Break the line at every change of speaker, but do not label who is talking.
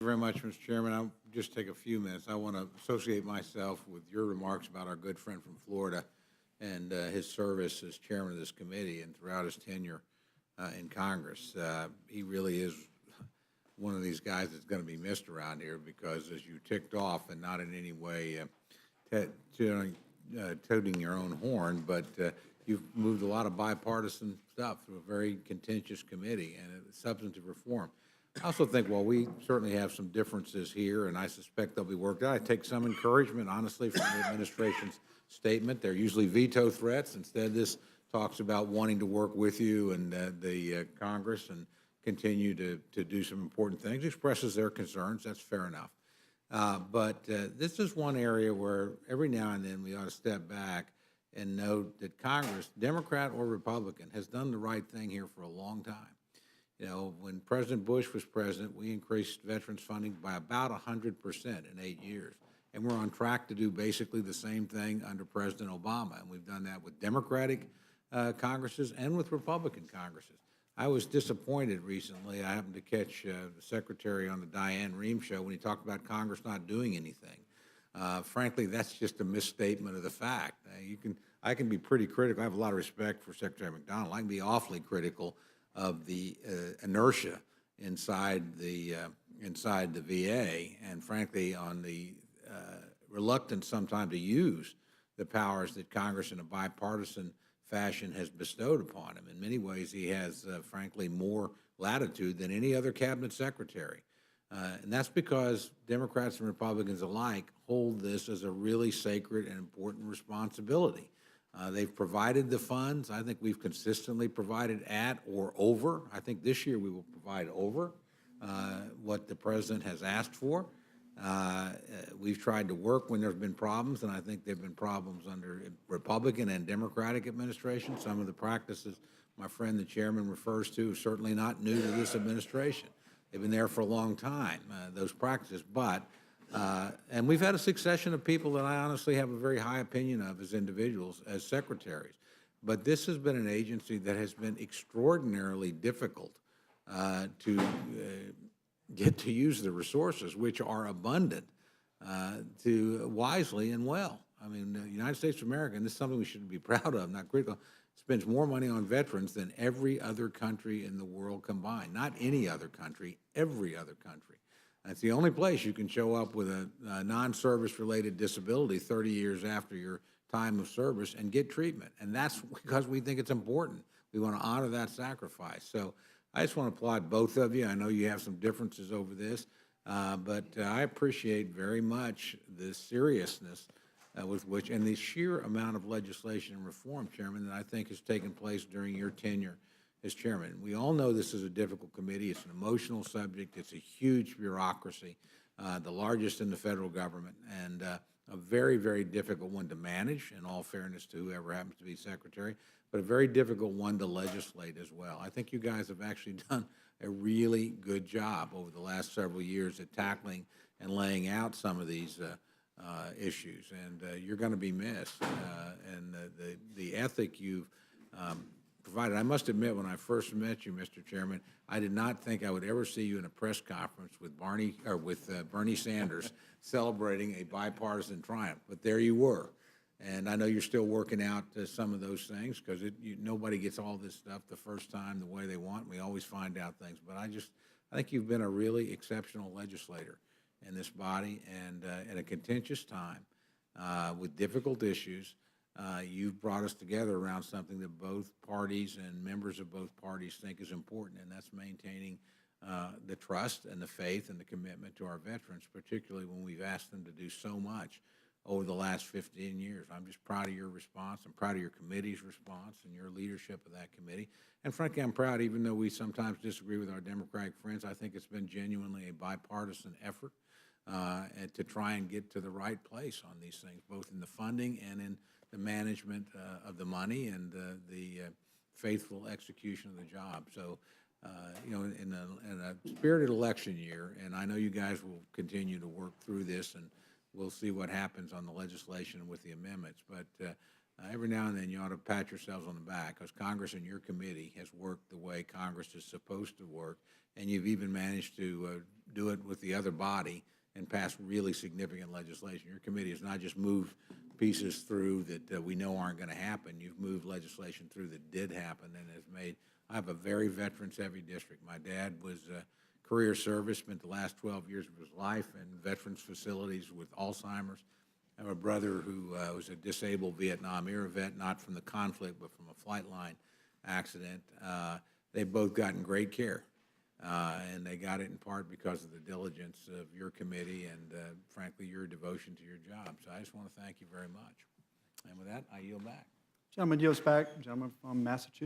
Very much, Mr. Chairman. I'll just take a few minutes. I want to associate myself with your remarks about our good friend from Florida and his service as chairman of this committee and throughout his tenure in Congress. He really is one of these guys that's going to be missed around here because, as you ticked off, and not in any way toting your own horn, but you've moved a lot of bipartisan stuff through a very contentious committee and a substantive reform. I also think while we certainly have some differences here, and I suspect they'll be worked out, I take some encouragement, honestly, from the administration's statement. They're usually veto threats. Instead, this talks about wanting to work with you and the Congress and continue to do some important things, expresses their concerns. That's fair enough. But this is one area where every now and then we ought to step back and note that Congress, Democrat or Republican, has done the right thing here for a long time. You know, when President Bush was president, we increased veterans funding by about 100% in 8 years. And we're on track to do basically the same thing under President Obama. And we've done that with Democratic Congresses and with Republican Congresses. I was disappointed recently. I happened to catch the Secretary on the Diane Rehm show when he talked about Congress not doing anything. Frankly, that's just a misstatement of the fact. I can be pretty critical. I have a lot of respect for Secretary McDonald. I can be awfully critical of the inertia inside the VA, and frankly, on the reluctance sometimes to use the powers that Congress in a bipartisan fashion has bestowed upon him. In many ways, he has, frankly, more latitude than any other cabinet secretary. And that's because Democrats and Republicans alike hold this as a really sacred and important responsibility. They've provided the funds. I think we've consistently provided at or over. I think this year we will provide over what the president has asked for. We've tried to work when there's been problems, and I think there have been problems under Republican and Democratic administration. Some of the practices my friend the chairman refers to are certainly not new to this administration. They've been there for a long time, those practices. But and we've had a succession of people that I honestly have a very high opinion of as individuals, as secretaries. But this has been an agency that has been extraordinarily difficult to get to use the resources, which are abundant, to wisely and well. I mean, the United States of America, and this is something we should be proud of, not critical, spends more money on veterans than every other country in the world combined. Not any other country, every other country. That's the only place you can show up with a non-service related disability 30 years after your time of service and get treatment. And that's because we think it's important. We want to honor that sacrifice. So I just want to applaud both of you. I know you have some differences over this, but I appreciate very much the seriousness with which, and the sheer amount of legislation and reform, Chairman, that I think has taken place during your tenure as chairman. We all know this is a difficult committee. It's an emotional subject. It's a huge bureaucracy, the largest in the federal government, and a very, very difficult one to manage, in all fairness to whoever happens to be secretary, but a very difficult one to legislate as well. I think you guys have actually done a really good job over the last several years at tackling and laying out some of these issues, and you're going to be missed. And the ethic you've provided. I must admit, when I first met you, Mr. Chairman, I did not think I would ever see you in a press conference with Bernie Sanders celebrating a bipartisan triumph. But there you were, and I know you're still working out some of those things because nobody gets all this stuff the first time the way they want. We always find out things, but I think you've been a really exceptional legislator in this body, and at a contentious time with difficult issues. You've brought us together around something that both parties and members of both parties think is important, and that's maintaining the trust and the faith and the commitment to our veterans, particularly when we've asked them to do so much over the last 15 years. I'm just proud of your response. I'm proud of your committee's response and your leadership of that committee. And frankly, I'm proud, even though we sometimes disagree with our Democratic friends, I think it's been genuinely a bipartisan effort and to try and get to the right place on these things, both in the funding and in the management of the money and the faithful execution of the job. So, you know, in a spirited election year, and I know you guys will continue to work through this, and we'll see what happens on the legislation with the amendments. But every now and then you ought to pat yourselves on the back, because Congress and your committee has worked the way Congress is supposed to work, and you've even managed to do it with the other body and pass really significant legislation. Your committee has not just moved pieces through that we know aren't going to happen. You've moved legislation through that did happen and has made. I have a very veterans-heavy district. My dad was career service, spent the last 12 years of his life in veterans facilities with Alzheimer's. I have a brother who was a disabled Vietnam-era vet, not from the conflict, but from a flight line accident. They've both gotten great care, and they got it in part because of the diligence of your committee and, frankly, your devotion to your job. So I just want to thank you very much. And with that, I yield back.
Gentleman yields back. Gentleman from Massachusetts.